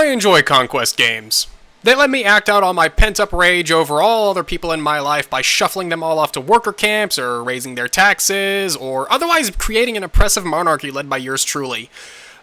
I enjoy conquest games. They let me act out all my pent-up rage over all other people in my life by shuffling them all off to worker camps, or raising their taxes, or otherwise creating an oppressive monarchy led by yours truly.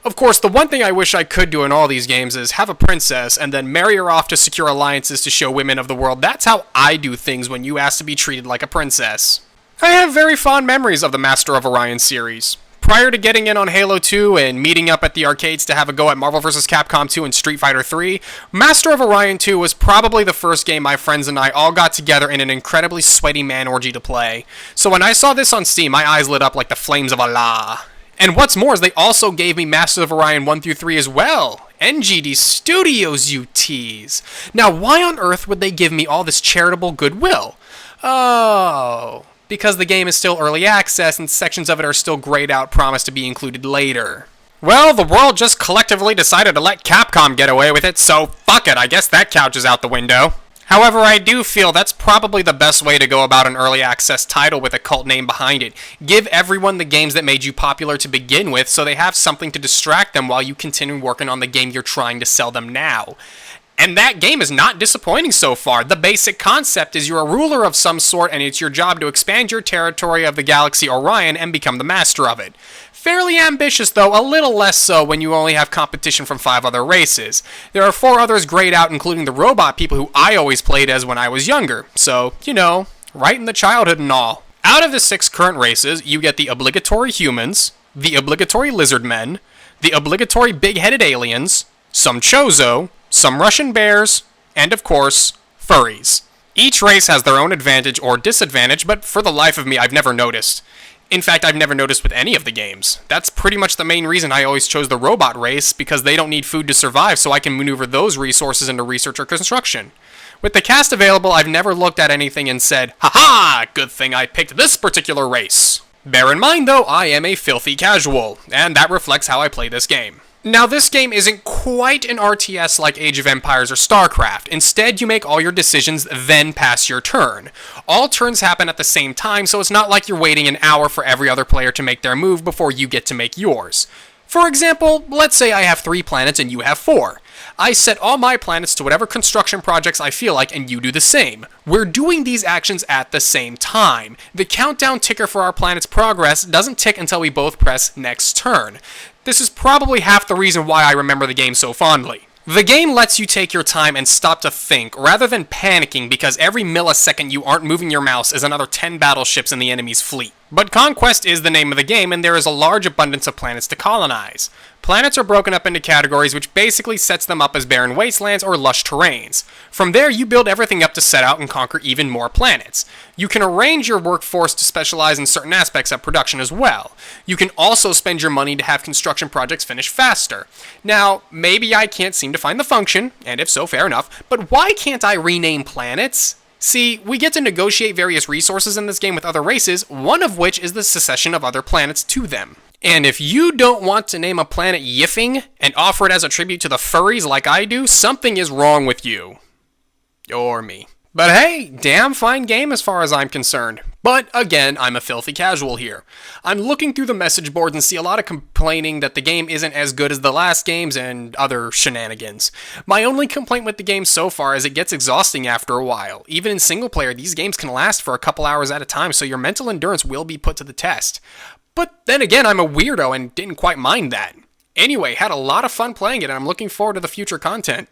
Of course, the one thing I wish I could do in all these games is have a princess and then marry her off to secure alliances to show women of the world that's how I do things when you ask to be treated like a princess. I have very fond memories of the Master of Orion series. Prior to getting in on Halo 2 and meeting up at the arcades to have a go at Marvel vs. Capcom 2 and Street Fighter 3, Master of Orion 2 was probably the first game my friends and I all got together in an incredibly sweaty man orgy to play. So when I saw this on Steam, my eyes lit up like the flames of Allah. And what's more is they also gave me Master of Orion 1 through 3 as well. NGD Studios, you tease. Now, why on earth would they give me all this charitable goodwill? Oh, because the game is still early access and sections of it are still grayed out, promised to be included later. Well, the world just collectively decided to let Capcom get away with it, so fuck it, I guess that couch is out the window. However, I do feel that's probably the best way to go about an early access title with a cult name behind it. Give everyone the games that made you popular to begin with so they have something to distract them while you continue working on the game you're trying to sell them now. And that game is not disappointing so far. The basic concept is you're a ruler of some sort and it's your job to expand your territory of the galaxy Orion and become the master of it. Fairly ambitious though, a little less so when you only have competition from 5 other races. There are 4 others grayed out, including the robot people who I always played as when I was younger. So, you know, right in the childhood and all. Out of the 6 current races, you get the obligatory humans, the obligatory lizard men, the obligatory big-headed aliens, some Chozo, some Russian bears, and of course, furries. Each race has their own advantage or disadvantage, but for the life of me, I've never noticed. In fact, I've never noticed with any of the games. That's pretty much the main reason I always chose the robot race, because they don't need food to survive, so I can maneuver those resources into research or construction. With the cast available, I've never looked at anything and said, "Ha-ha! Good thing I picked this particular race." Bear in mind, though, I am a filthy casual, and that reflects how I play this game. Now, this game isn't quite an RTS like Age of Empires or StarCraft. Instead, you make all your decisions, then pass your turn. All turns happen at the same time, so it's not like you're waiting an hour for every other player to make their move before you get to make yours. For example, let's say I have 3 planets and you have 4. I set all my planets to whatever construction projects I feel like, and you do the same. We're doing these actions at the same time. The countdown ticker for our planet's progress doesn't tick until we both press next turn. This is probably half the reason why I remember the game so fondly. The game lets you take your time and stop to think, rather than panicking because every millisecond you aren't moving your mouse is another 10 battleships in the enemy's fleet. But conquest is the name of the game, and there is a large abundance of planets to colonize. Planets are broken up into categories, which basically sets them up as barren wastelands or lush terrains. From there, you build everything up to set out and conquer even more planets. You can arrange your workforce to specialize in certain aspects of production as well. You can also spend your money to have construction projects finish faster. Now, maybe I can't seem to find the function, and if so, fair enough, but why can't I rename planets? See, we get to negotiate various resources in this game with other races, one of which is the secession of other planets to them. And if you don't want to name a planet Yiffing and offer it as a tribute to the furries like I do, something is wrong with you. Or me. But hey, damn fine game as far as I'm concerned. But again, I'm a filthy casual here. I'm looking through the message boards and see a lot of complaining that the game isn't as good as the last games and other shenanigans. My only complaint with the game so far is it gets exhausting after a while. Even in single player, these games can last for a couple hours at a time, so your mental endurance will be put to the test. But then again, I'm a weirdo and didn't quite mind that. Anyway, had a lot of fun playing it, and I'm looking forward to the future content.